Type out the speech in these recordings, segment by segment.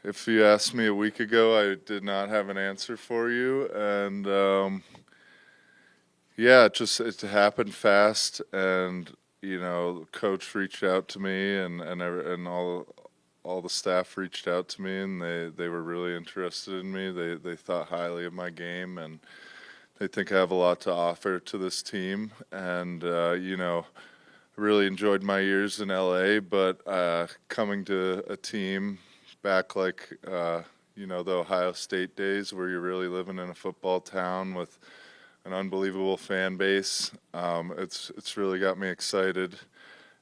If you asked me a week ago, I did not have an answer for you, and yeah, it happened fast, and the coach reached out to me, and all the staff reached out to me, and they were really interested in me. They thought highly of my game, and they think I have a lot to offer to this team, and I really enjoyed my years in LA, but coming to a team back like the Ohio State days where you're really living in a football town with an unbelievable fan base, it's really got me excited.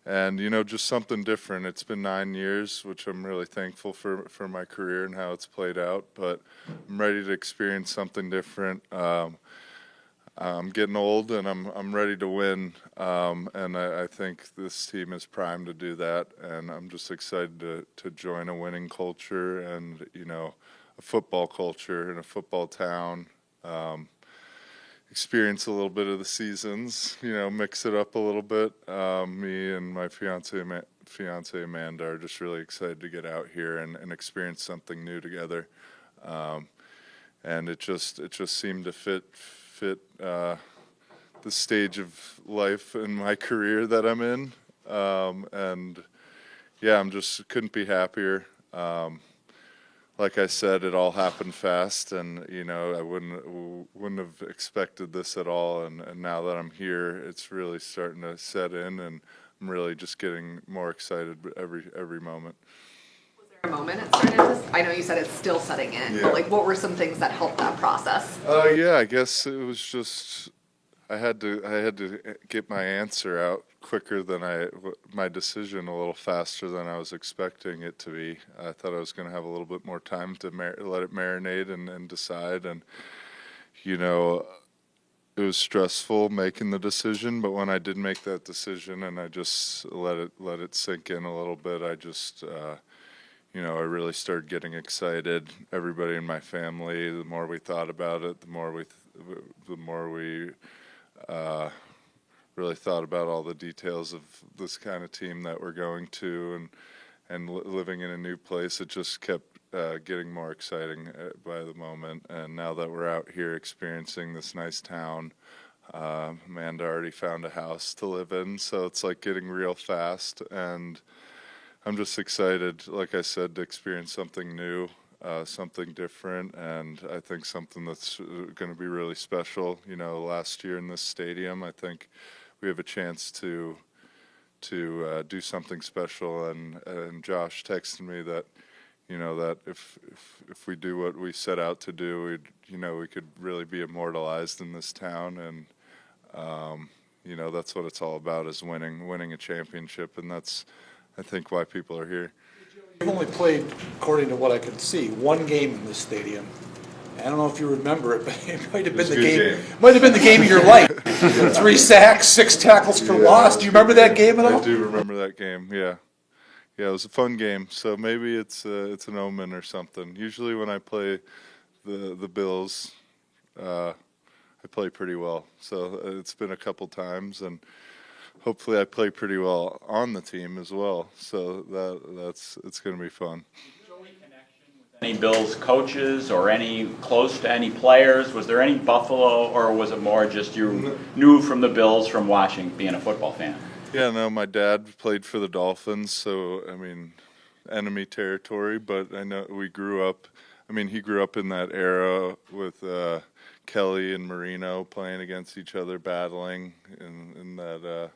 And just something different. It's been 9 years, which I'm really thankful for my career and how it's played out. But I'm ready to experience something different. I'm getting old, and I'm ready to win, and I think this team is primed to do that. And I'm just excited to join a winning culture and a football culture in a football town. Experience a little bit of the seasons, mix it up a little bit. Me and my fiance Amanda are just really excited to get out here and experience something new together. And it just seemed to fit the stage of life in my career that I'm in, and yeah, I'm just couldn't be happier. Like I said, it all happened fast, and I wouldn't have expected this at all. And now that I'm here, it's really starting to set in, and I'm really just getting more excited every moment. A moment it started to, I know you said it's still setting in, Yeah. but like what were some things that helped that process? Yeah, I guess it was just I had to get my answer out quicker than my decision a little faster than I was expecting it to be. I thought I was going to have a little bit more time to let it marinate and decide, and it was stressful making the decision, but when I did make that decision and I just let it sink in a little bit, I just I really started getting excited. Everybody in my family, the more we thought about it, the more we really thought about all the details of this kind of team that we're going to, and living in a new place. It just kept getting more exciting by the moment. And now that we're out here experiencing this nice town, Amanda already found a house to live in, so it's like getting real fast, and I'm just excited, like I said, to experience something new, something different, and I think something that's going to be really special. Last year in this stadium, I think we have a chance to do something special. And Josh texted me that that if we do what we set out to do, we could really be immortalized in this town, and that's what it's all about, is winning a championship, and that's, I think, why people are here. You've only played, according to what I could see, one game in this stadium. I don't know if you remember it, but it might have been the game. Might have been the game of your life. 3 sacks, 6 tackles for loss. Do you remember that game at all? I do remember that game. Yeah, it was a fun game. So maybe it's an omen or something. Usually when I play the Bills, I play pretty well. So it's been a couple times, and hopefully I play pretty well on the team as well. So it's going to be fun. Any Bills coaches or any close to any players? Was there any Buffalo, or was it more just you knew from the Bills from watching, being a football fan? Yeah, no, my dad played for the Dolphins, so I mean, enemy territory. But I know we grew up. I mean, he grew up in that era with Kelly and Marino playing against each other, battling in that.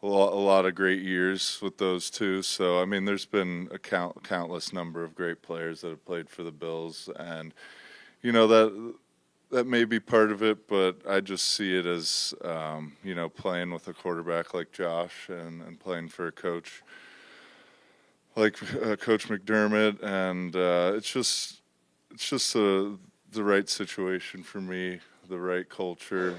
A lot of great years with those two. So I mean, there's been a countless number of great players that have played for the Bills, and that may be part of it, but I just see it as playing with a quarterback like Josh, and playing for a coach like Coach McDermott, and it's just the right situation for me, the right culture.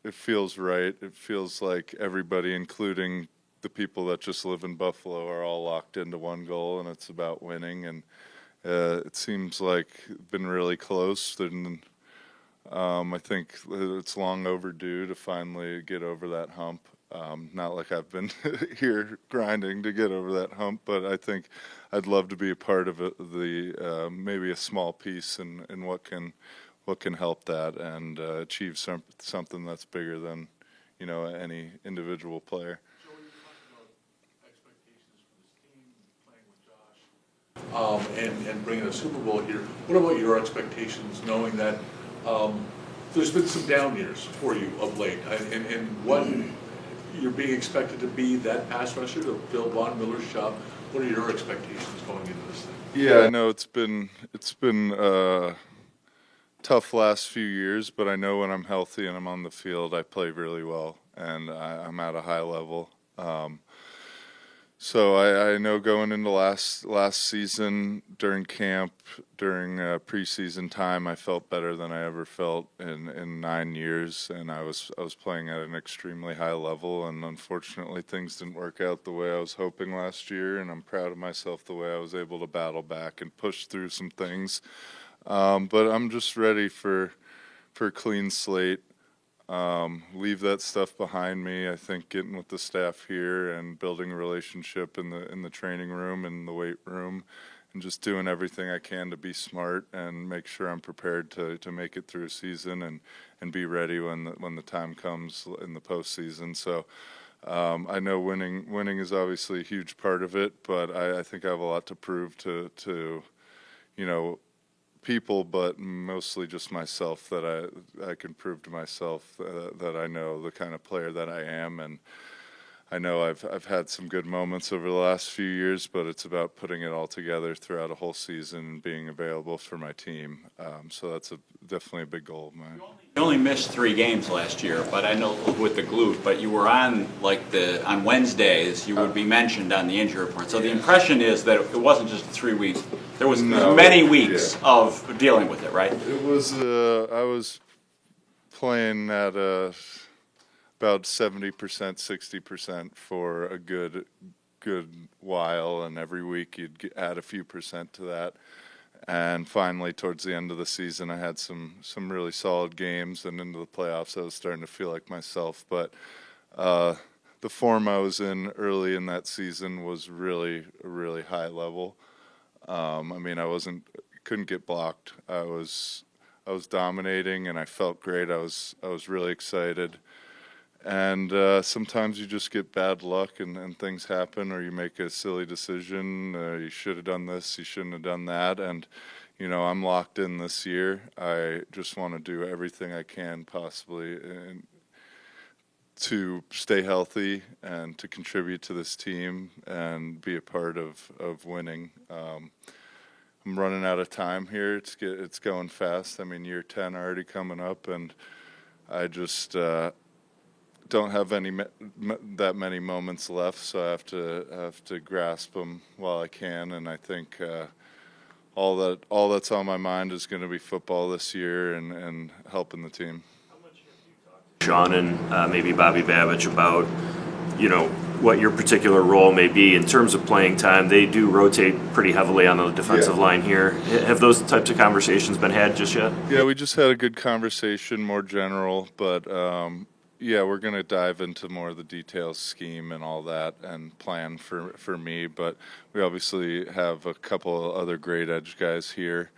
It feels right. It feels like everybody, including the people that just live in Buffalo, are all locked into one goal, and it's about winning. And it seems like been really close, and I think it's long overdue to finally get over that hump. Not like I've been here grinding to get over that hump, but I think I'd love to be a part of maybe a small piece in what can help that and achieve something that's bigger than any individual player. Joey, you talked about expectations for this team, playing with Josh, and bringing a Super Bowl here. What about your expectations, knowing that there's been some down years for you of late, and what you're being expected to be that pass rusher to fill Von Miller's job? What are your expectations going into this thing? Yeah, I know it's been tough last few years, but I know when I'm healthy and I'm on the field, I play really well, and I'm at a high level. So I know going into last season during camp, during preseason time, I felt better than I ever felt in 9 years, and I was playing at an extremely high level, and unfortunately things didn't work out the way I was hoping last year, and I'm proud of myself the way I was able to battle back and push through some things. But I'm just ready for a clean slate. Leave that stuff behind me. I think getting with the staff here and building a relationship in the training room and the weight room, and just doing everything I can to be smart and make sure I'm prepared to make it through a season and be ready when the time comes in the postseason. So I know winning is obviously a huge part of it, but I think I have a lot to prove to people, but mostly just myself, that I can prove to myself that I know the kind of player that I am. And I know I've had some good moments over the last few years, but it's about putting it all together throughout a whole season and being available for my team. So that's definitely a big goal of mine. You only missed 3 games last year, but I know with the glute, but you were on on Wednesdays, you would be mentioned on the injury report. So the impression is that it wasn't just 3 weeks. There was many weeks of dealing with it, right? It was, I was playing at about 70%, 60% for a good while, and every week you'd add a few percent to that. And finally, towards the end of the season, I had some really solid games, and into the playoffs, I was starting to feel like myself. But the form I was in early in that season was really a really high level. I mean, couldn't get blocked. I was dominating, and I felt great. I was really excited. And sometimes you just get bad luck, and things happen, or you make a silly decision. You should have done this, you shouldn't have done that. And, I'm locked in this year. I just want to do everything I can possibly to stay healthy and to contribute to this team and be a part of winning. I'm running out of time here. It's going fast. I mean, year 10 already coming up, and I just don't have that many moments left, so I have to grasp them while I can. And I think all that's on my mind is going to be football this year and helping the team. Sean and maybe Bobby Babich about what your particular role may be in terms of playing time. They do rotate pretty heavily on the defensive line here. Have those types of conversations been had just yet? Yeah, we just had a good conversation, more general, but we're going to dive into more of the details, scheme and all that, and plan for me. But we obviously have a couple of other great edge guys here,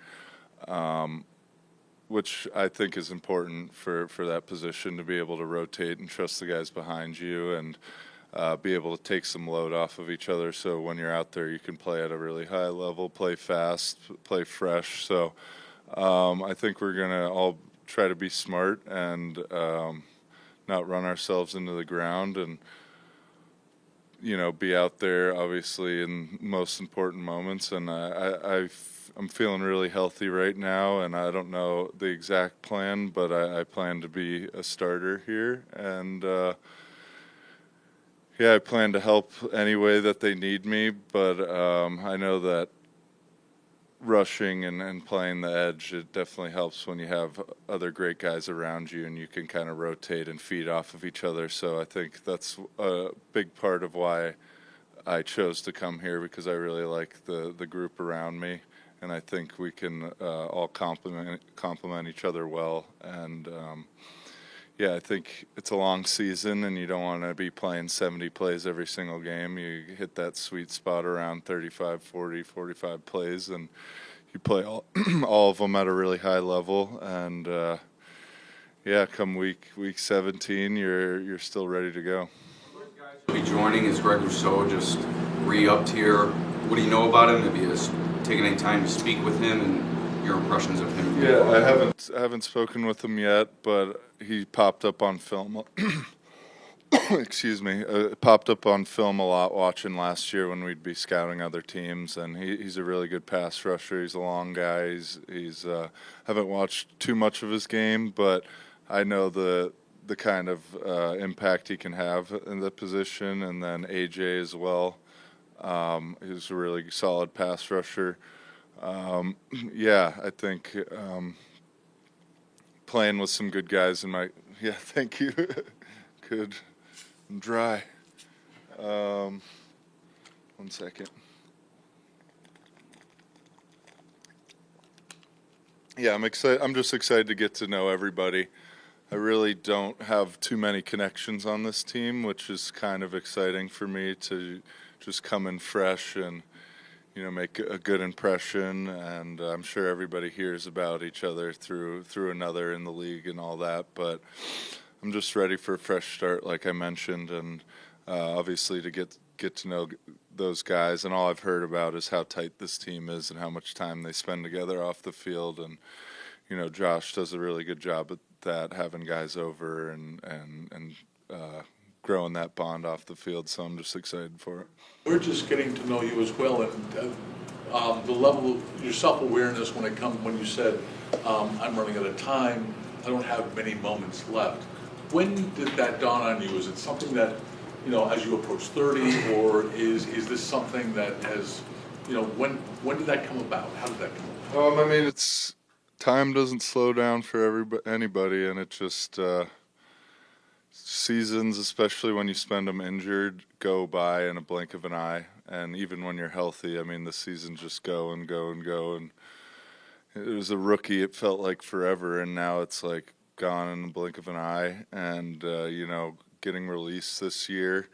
which I think is important for that position, to be able to rotate and trust the guys behind you and be able to take some load off of each other. So when you're out there, you can play at a really high level, play fast, play fresh. So I think we're going to all try to be smart and not run ourselves into the ground, and be out there obviously in most important moments. And I'm feeling really healthy right now, and I don't know the exact plan, but I plan to be a starter here, and I plan to help any way that they need me. But I know that rushing and playing the edge, it definitely helps when you have other great guys around you and you can kind of rotate and feed off of each other. So I think that's a big part of why I chose to come here, because I really like the group around me, and I think we can all complement each other well. And yeah, I think it's a long season, and you don't want to be playing 70 plays every single game. You hit that sweet spot around 35, 40, 45 plays, and you play all of them at a really high level. And yeah, come week 17, you're still ready to go. Be joining is Greg Rousseau, just re-upped here. What do you know about him? Have you taken any time to speak with him and your impressions of him? Yeah, I haven't spoken with him yet, but he popped up on film. Excuse me, popped up on film a lot watching last year when we'd be scouting other teams, and he's a really good pass rusher. He's a long guy. He's haven't watched too much of his game, but I know the kind of impact he can have in the position, and then AJ as well. He's a really solid pass rusher. Yeah, I think playing with some good guys in my thank you. Good. I'm dry. 1 second. Yeah, I'm excited. I'm just excited to get to know everybody. I really don't have too many connections on this team, which is kind of exciting for me to just come in fresh and, you know, make a good impression. And I'm sure everybody hears about each other through another in the league and all that. But I'm just ready for a fresh start, like I mentioned, and obviously to get to know those guys. And all I've heard about is how tight this team is and how much time they spend together off the field. And you know, Josh does a really good job at that, having guys over and growing that bond off the field. So I'm just excited for it. We're just getting to know you as well, and the level of your self-awareness when you said, I'm running out of time, I don't have many moments left. When did that dawn on you? Is it something that, you know, as you approach 30, or is this something that has, you know, when did that come about? How did that come about? I mean, time doesn't slow down for anybody, and it just seasons, especially when you spend them injured, go by in a blink of an eye. And even when you're healthy, I mean, the seasons just go and go and go. And it was a rookie, it felt like forever, and now it's like gone in the blink of an eye. And you know, getting released this year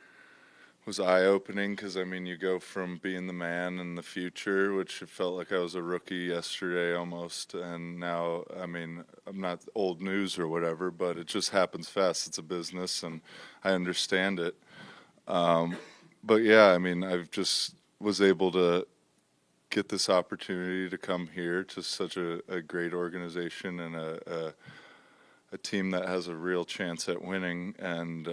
was eye-opening, because I mean, you go from being the man in the future, which it felt like I was a rookie yesterday almost, and now, I mean, I'm not old news or whatever, but it just happens fast. It's a business, and I understand it. But yeah, I mean, I've just was able to get this opportunity to come here to such a great organization and a team that has a real chance at winning, and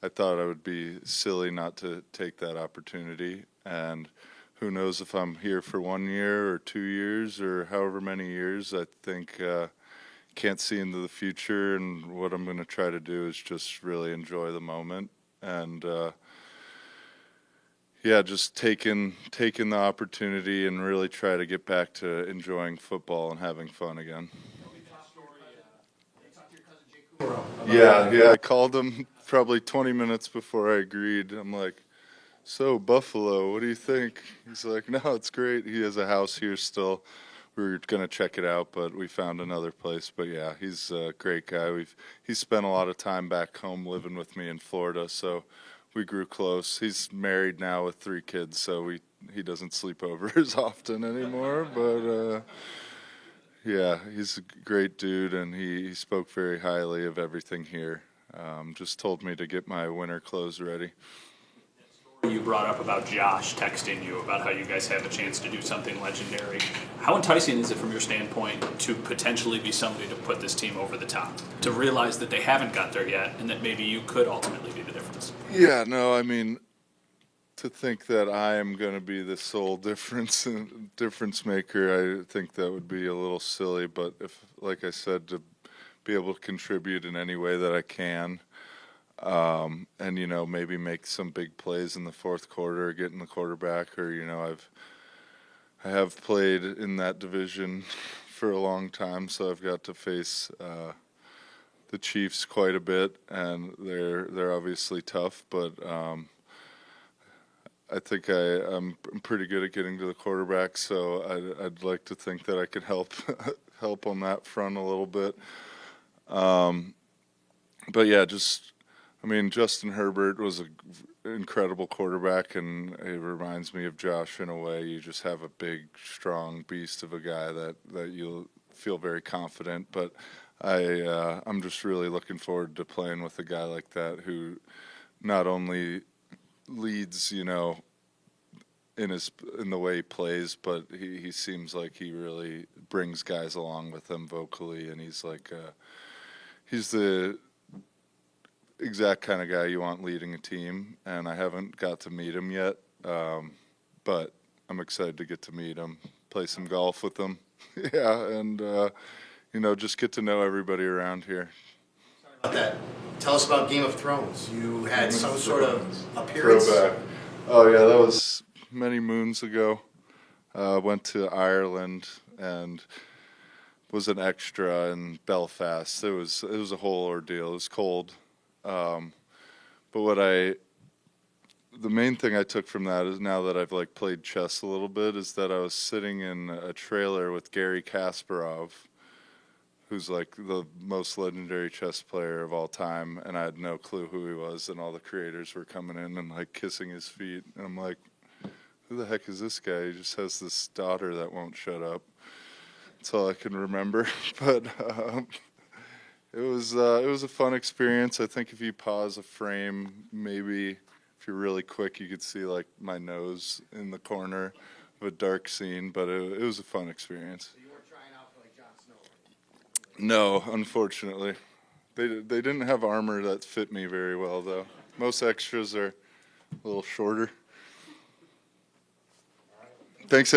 I thought I would be silly not to take that opportunity. And who knows if I'm here for 1 year or 2 years or however many years. I think can't see into the future, and what I'm going to try to do is just really enjoy the moment and yeah, just taking the opportunity and really try to get back to enjoying football and having fun again. Yeah, I called him probably 20 minutes before I agreed. I'm like, so Buffalo, what do you think? He's like, no, it's great. He has a house here still. We were going to check it out, but we found another place. But yeah, he's a great guy. He's spent a lot of time back home living with me in Florida, so we grew close. He's married now with 3 kids, so he doesn't sleep over as often anymore. But yeah, he's a great dude, and he spoke very highly of everything here. Just told me to get my winter clothes ready. You brought up about Josh texting you about how you guys have a chance to do something legendary. How enticing is it from your standpoint to potentially be somebody to put this team over the top, to realize that they haven't got there yet and that maybe you could ultimately be the difference? Yeah, no, I mean, to think that I am going to be the sole difference maker, I think that would be a little silly. But if, like I said, to be able to contribute in any way that I can, and you know, maybe make some big plays in the fourth quarter, getting the quarterback, or you know, I have played in that division for a long time, so I've got to face the Chiefs quite a bit, and they're obviously tough, but I think I'm pretty good at getting to the quarterback, so I'd like to think that I could help on that front a little bit. but yeah, I mean, Justin Herbert was an incredible quarterback, and it reminds me of Josh in a way. You just have a big, strong beast of a guy that you'll feel very confident. But I'm just really looking forward to playing with a guy like that who not only leads, in the way he plays, but he seems like he really brings guys along with him vocally, and he's the exact kind of guy you want leading a team. And I haven't got to meet him yet, but I'm excited to get to meet him, play some golf with him, yeah, and just get to know everybody around here. About that. Tell us about Game of Thrones. You had some sort of appearance. Throwback. Oh yeah, that was many moons ago. Went to Ireland and was an extra in Belfast. It was a whole ordeal. It was cold, but the main thing I took from that is, now that I've played chess a little bit, is that I was sitting in a trailer with Garry Kasparov, who's the most legendary chess player of all time, and I had no clue who he was, and all the creators were coming in and kissing his feet, and I'm like, who the heck is this guy? He just has this daughter that won't shut up. That's all I can remember. But it was a fun experience. I think if you pause a frame, maybe if you're really quick, you could see my nose in the corner of a dark scene. But it was a fun experience. So you weren't trying out for Jon Snow? No, unfortunately, they didn't have armor that fit me very well though. Most extras are a little shorter. Thanks.